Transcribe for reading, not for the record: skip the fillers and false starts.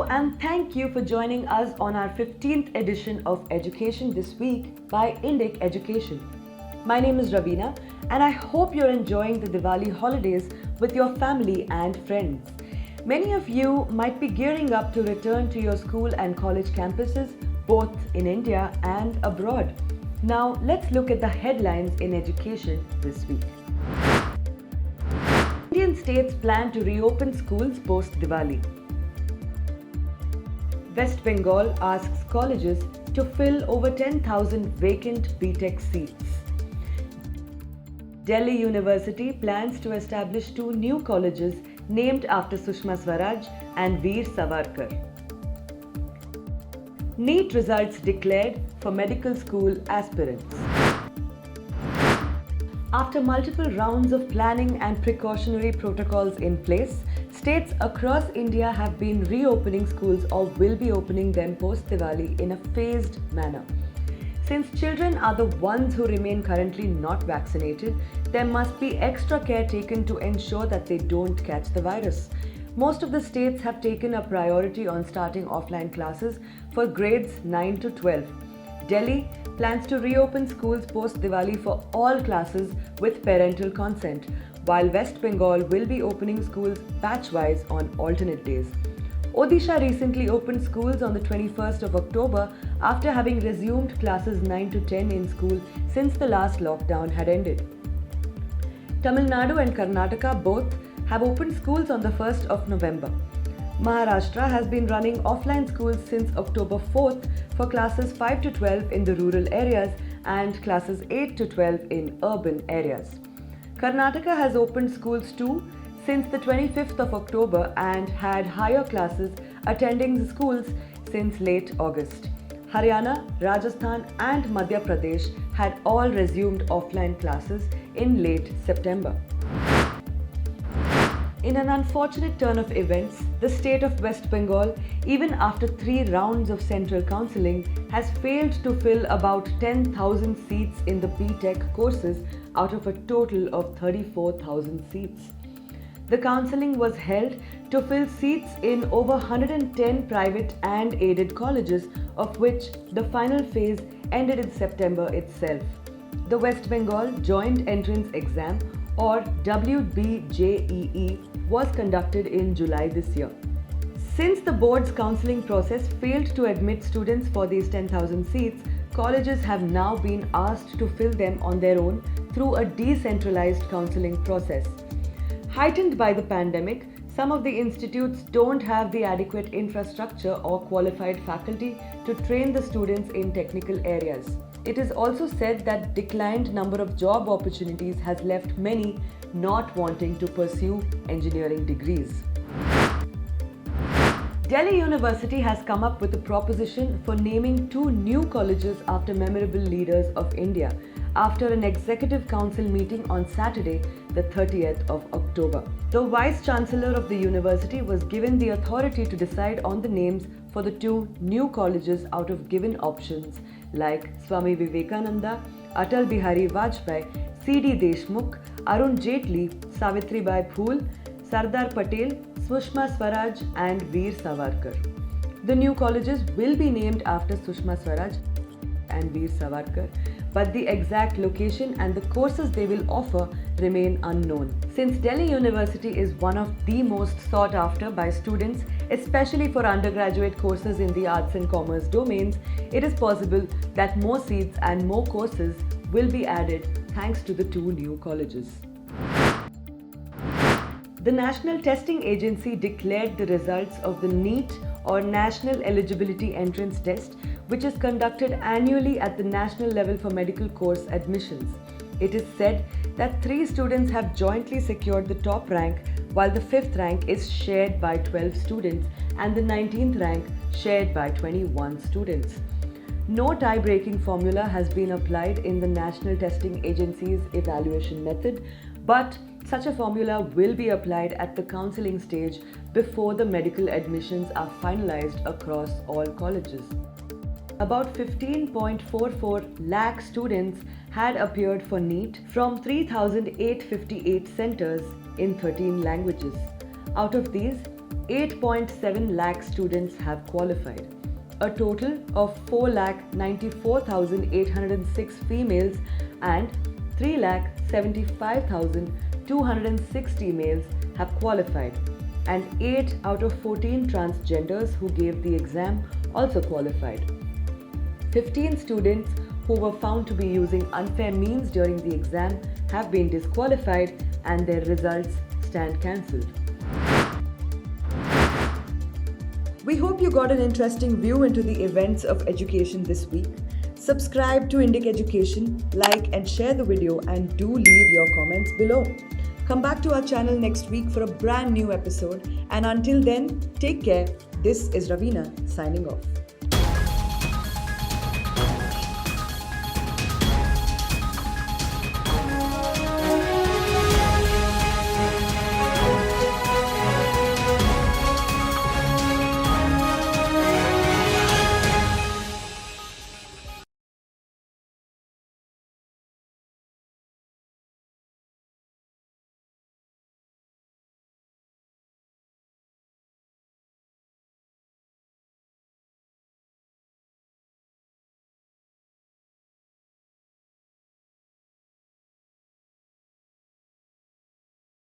Hello and thank you for joining us on our 15th edition of Education This Week by Indic Education. My name is Ravina and I hope you're enjoying the Diwali holidays with your family and friends. Many of you might be gearing up to return to your school and college campuses both in India and abroad. Now let's look at the headlines in education this week. Indian states plan to reopen schools post-Diwali. West Bengal asks colleges to fill over 10,000 vacant B.Tech seats. Delhi University plans to establish 2 new colleges named after Sushma Swaraj and Veer Savarkar. NEET results declared for medical school aspirants. After multiple rounds of planning and precautionary protocols in place, states across India have been reopening schools or will be opening them post-Diwali in a phased manner. Since children are the ones who remain currently not vaccinated, there must be extra care taken to ensure that they don't catch the virus. Most of the states have taken a priority on starting offline classes for grades 9 to 12. Delhi plans to reopen schools post-Diwali for all classes with parental consent, while West Bengal will be opening schools batch-wise on alternate days. Odisha recently opened schools on the 21st of October after having resumed classes 9 to 10 in school since the last lockdown had ended. Tamil Nadu and Karnataka both have opened schools on the 1st of November. Maharashtra has been running offline schools since October 4th for classes 5 to 12 in the rural areas and classes 8 to 12 in urban areas. Karnataka has opened schools too since the 25th of October and had higher classes attending the schools since late August. Haryana, Rajasthan and Madhya Pradesh had all resumed offline classes in late September. In an unfortunate turn of events, the state of West Bengal, even after 3 rounds of central counselling, has failed to fill about 10,000 seats in the B.Tech courses out of a total of 34,000 seats. The counselling was held to fill seats in over 110 private and aided colleges, of which the final phase ended in September itself. The West Bengal Joint Entrance Exam, or WBJEE, was conducted in July this year. Since the board's counselling process failed to admit students for these 10,000 seats, colleges have now been asked to fill them on their own through a decentralized counselling process. Heightened by the pandemic, some of the institutes don't have the adequate infrastructure or qualified faculty to train the students in technical areas. It is also said that declined number of job opportunities has left many not wanting to pursue engineering degrees. Delhi University has come up with a proposition for naming 2 new colleges after memorable leaders of India after an executive council meeting on Saturday, the 30th of October. The Vice-Chancellor of the university was given the authority to decide on the names for the 2 new colleges out of given options like Swami Vivekananda, Atal Bihari Vajpayee, C.D. Deshmukh, Arun Jaitley, Savitribai Phule, Sardar Patel, Sushma Swaraj and Veer Savarkar. The new colleges will be named after Sushma Swaraj and Veer Savarkar, but the exact location and the courses they will offer remain unknown. Since Delhi University is one of the most sought after by students, especially for undergraduate courses in the arts and commerce domains, it is possible that more seats and more courses will be added thanks to the 2 new colleges. The National Testing Agency declared the results of the NEET, or National Eligibility Entrance Test, which is conducted annually at the national level for medical course admissions. It is said that 3 students have jointly secured the top rank, while the 5th rank is shared by 12 students and the 19th rank shared by 21 students. No tie-breaking formula has been applied in the National Testing Agency's evaluation method, but such a formula will be applied at the counselling stage before the medical admissions are finalized across all colleges. About 15.44 lakh students had appeared for NEET from 3,858 centres in 13 languages. Out of these, 8.7 lakh students have qualified. A total of 4,94,806 females and 3,75,260 males have qualified, and 8 out of 14 transgenders who gave the exam also qualified. 15 students who were found to be using unfair means during the exam have been disqualified and their results stand cancelled. We hope you got an interesting view into the events of education this week. Subscribe to Indic Education, like and share the video, and do leave your comments below. Come back to our channel next week for a brand new episode, and until then, take care. This is Ravina signing off.